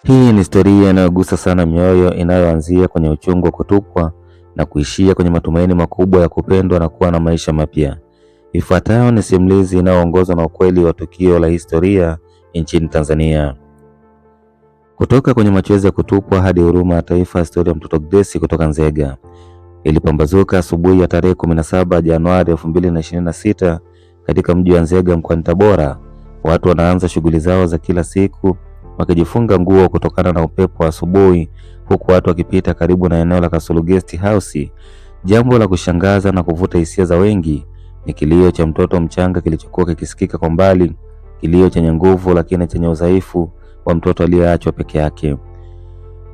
Hii ni historia inayogusa sana mioyo, inayoanzia kwenye uchungu wa kutupwa na kuishia kwenye matumaini makubwa ya kupendwa na kuwa na maisha mapya. Ifuatayo ni simulizi inayoongozwa na ukweli wa tukio la historia nchini Tanzania. Kutoka kwenye machozi ya kutupwa hadi huruma ya taifa, historia ya mtoto Grace kutoka Nzega. Ilipambazuka asubuhi ya tarehe 17 Januari 2026 katika mji wa Nzega mkoani Tabora. Watu wanaanza shughuli zao za kila siku wakijifunga nguo kutokana na upepo wa asubuhi, huku watu wakipita karibu na eneo la Kasulu Guest House. Jambo la kushangaza na kuvuta hisia za wengi ni kilio cha mtoto mchanga kilichokuwa kikisikika kwa mbali, kilio chenye nguvu lakini chenye udhaifu wa mtoto aliyeachwa peke yake.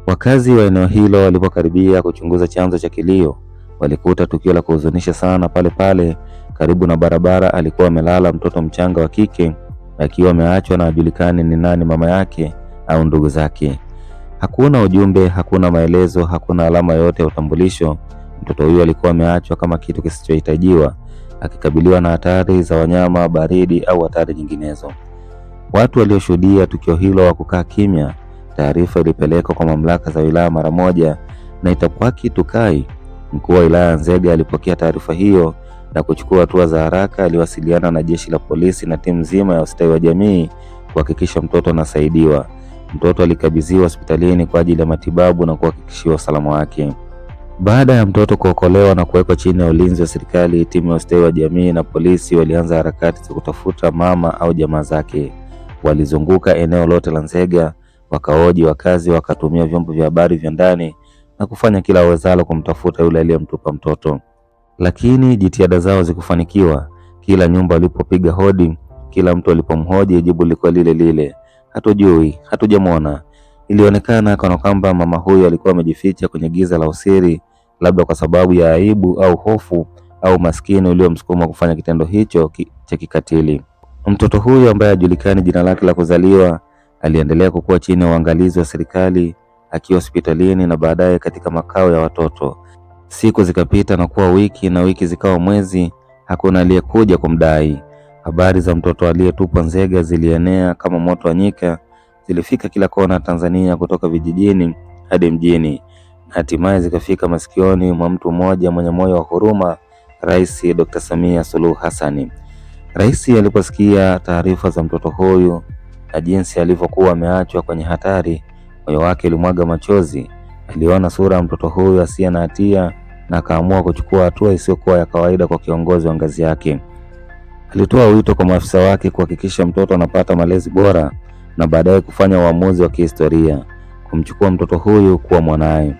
Wakazi wa eneo hilo walipokaribia kuchunguza chanzo cha kilio, walikuta tukio la kuhuzunisha sana. Pale pale karibu na barabara alikuwa amelala mtoto mchanga wa kike akiwa ameachwa na hajulikani ni nani mama yake au ndugu zake. Hakuna ujumbe, hakuna maelezo, hakuna alama yoyote ya utambulisho. Mtoto huyo alikuwa ameachwa kama kitu kisichohitajiwa, akikabiliwa na hatari za wanyama, baridi au hatari nyinginezo. Watu walioshuhudia tukio hilo hawakukaa kimya. Taarifa ilipelekwa kwa mamlaka za wilaya mara moja, na Itapwaki Tukai, mkuu wa wilaya ya Nzega, alipokea taarifa hiyo na kuchukua hatua za haraka. Aliwasiliana na jeshi la polisi na timu nzima ya ustawi wa jamii kuhakikisha mtoto anasaidiwa. Mtoto alikabidhiwa hospitalini kwa ajili ya matibabu na kuhakikishiwa usalama wake. Baada ya mtoto kuokolewa na kuwekwa chini ya ulinzi wa serikali, timu ya ustawi wa jamii na polisi walianza harakati za kutafuta mama au jamaa zake. Walizunguka eneo lote la Nzega, wakahoji wakazi, wakatumia vyombo vya habari vya ndani na kufanya kila wawezalo kumtafuta yule aliyemtupa mtoto. Lakini jitihada zao zikufanikiwa. Kila nyumba walipopiga hodi, kila mtu alipomhoji, jibu lilikuwa lile lile: hatujui, hatujamwona. Ilionekana kana kwamba mama huyo alikuwa amejificha kwenye giza la usiri, labda kwa sababu ya aibu au hofu au maskini uliomsukuma kufanya kitendo hicho cha kikatili. Mtoto huyo ambaye hajulikani jina lake la kuzaliwa aliendelea kukua chini ya uangalizi wa serikali, akiwa hospitalini na baadaye katika makao ya watoto. Siku zikapita na kuwa wiki, na wiki zikawa mwezi. Hakuna aliyekuja kumdai. Habari za mtoto aliyetupwa Nzega zilienea kama moto wa nyika, zilifika kila kona ya Tanzania, kutoka vijijini hadi mjini, na hatimaye zikafika masikioni mwa mtu mmoja mwenye moyo wa huruma, Rais Dr. Samia Suluhu Hassan. Rais aliposikia taarifa za mtoto huyu na jinsi alivyokuwa ameachwa kwenye hatari, moyo wake ulimwaga machozi. Aliona sura ya mtoto huyu asiye na hatia na akaamua kuchukua hatua isiyokuwa ya kawaida kwa kiongozi wa ngazi yake. Alitoa wito kwa maafisa wake kuhakikisha mtoto anapata malezi bora na baadaye kufanya uamuzi wa kihistoria, kumchukua mtoto huyu kuwa mwanaye.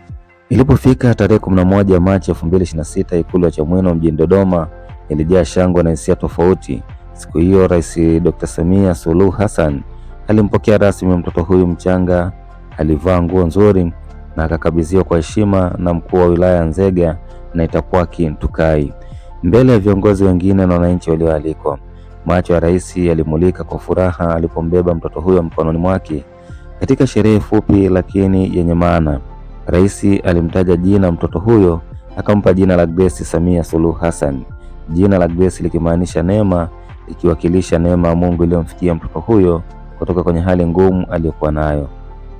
Ilipofika tarehe 11 Machi 2026, Ikulu ya Chamwino mjini Dodoma ilijaa shangwe na hisia tofauti. Siku hiyo Rais Dr. Samia Suluhu Hassan alimpokea rasmi mtoto huyu mchanga. Alivaa nguo nzuri na akakabidhiwa kwa heshima na mkuu wa wilaya ya Nzega na Itapwaki Tukai, mbele ya viongozi wengine na wananchi walioalikwa. Macho ya rais yalimulika kwa furaha alipombeba mtoto huyo mkononi mwake. Katika sherehe fupi lakini yenye maana, rais alimtaja jina mtoto huyo, akampa jina la Grace Samia Suluhu Hassan. Jina la Grace likimaanisha neema, likiwakilisha neema ya Mungu iliyomfikia mtoto huyo kutoka kwenye hali ngumu aliyokuwa nayo.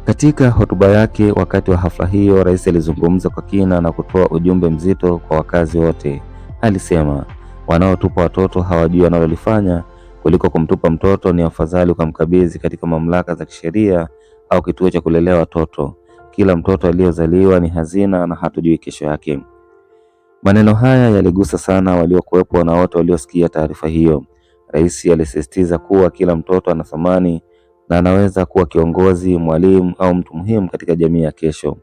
Katika hotuba yake wakati wa hafla hiyo, rais alizungumza kwa kina na kutoa ujumbe mzito kwa wakazi wote. Alisema, wanaotupa watoto hawajui wanalolifanya. Kuliko kumtupa mtoto, ni afadhali ukamkabidhi katika mamlaka za kisheria au kituo cha kulelea watoto. Kila mtoto aliyozaliwa ni hazina na hatujui kesho yake. Maneno haya yaligusa sana waliokuwepo na wote waliosikia taarifa hiyo. Rais alisisitiza kuwa kila mtoto ana thamani na anaweza kuwa kiongozi, mwalimu au mtu muhimu katika jamii ya kesho.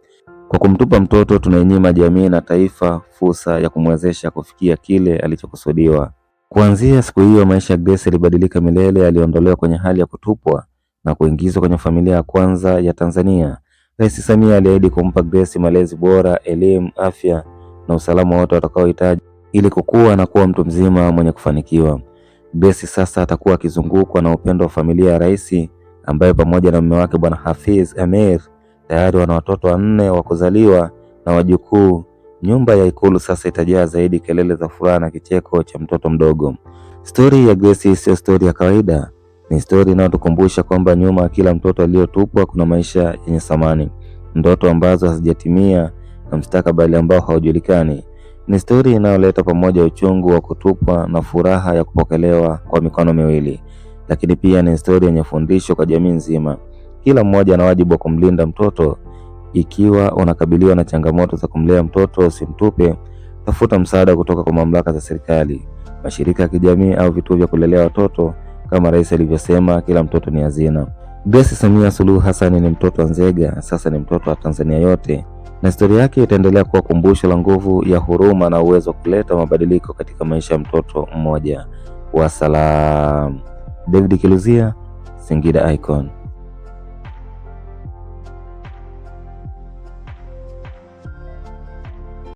Kwa kumtupa mtoto, tunainyima jamii na taifa fursa ya kumwezesha kufikia kile alichokusudiwa. Kuanzia siku hiyo, maisha ya Grace yalibadilika milele. Aliondolewa kwenye hali ya kutupwa na kuingizwa kwenye familia ya kwanza ya Tanzania. Rais Samia aliahidi kumpa Grace malezi bora, elimu, afya na usalama wote watakaohitaji ili kukua na kuwa mtu mzima mwenye kufanikiwa. Grace sasa atakuwa akizungukwa na upendo wa familia ya rais, ambaye pamoja na mume wake Bwana Hafidh Ameir tayari wana watoto 4 wa kuzaliwa na wajukuu. Nyumba ya Ikulu sasa itajaa zaidi kelele za furaha na kicheko cha mtoto mdogo. Stori ya Grace sio stori ya kawaida, Ni historia inayotukumbusha kwamba nyuma ya kila mtoto aliyotupwa kuna maisha yenye thamani, ndoto ambazo hazijatimia na mustakabali ambao haujulikani. Ni historia inayoleta pamoja uchungu wa kutupwa na furaha ya kupokelewa kwa mikono miwili, lakini pia ni historia yenye fundisho kwa jamii nzima. Kila mmoja ana wajibu wa kumlinda mtoto. Ikiwa unakabiliwa na changamoto za kumlea mtoto, usimtupe. Tafuta msaada kutoka kwa mamlaka za serikali, mashirika ya kijamii au vituo vya kulelea watoto. Kama rais alivyosema, kila mtoto ni hazina. Grace Samia Suluhu Hassan ni mtoto wa Nzega, sasa ni mtoto wa Tanzania yote, na historia yake itaendelea kuwa kumbusho la nguvu ya huruma na uwezo wa kuleta mabadiliko katika maisha ya mtoto mmoja. Wassalam. David Kiluzia, Singida Icon.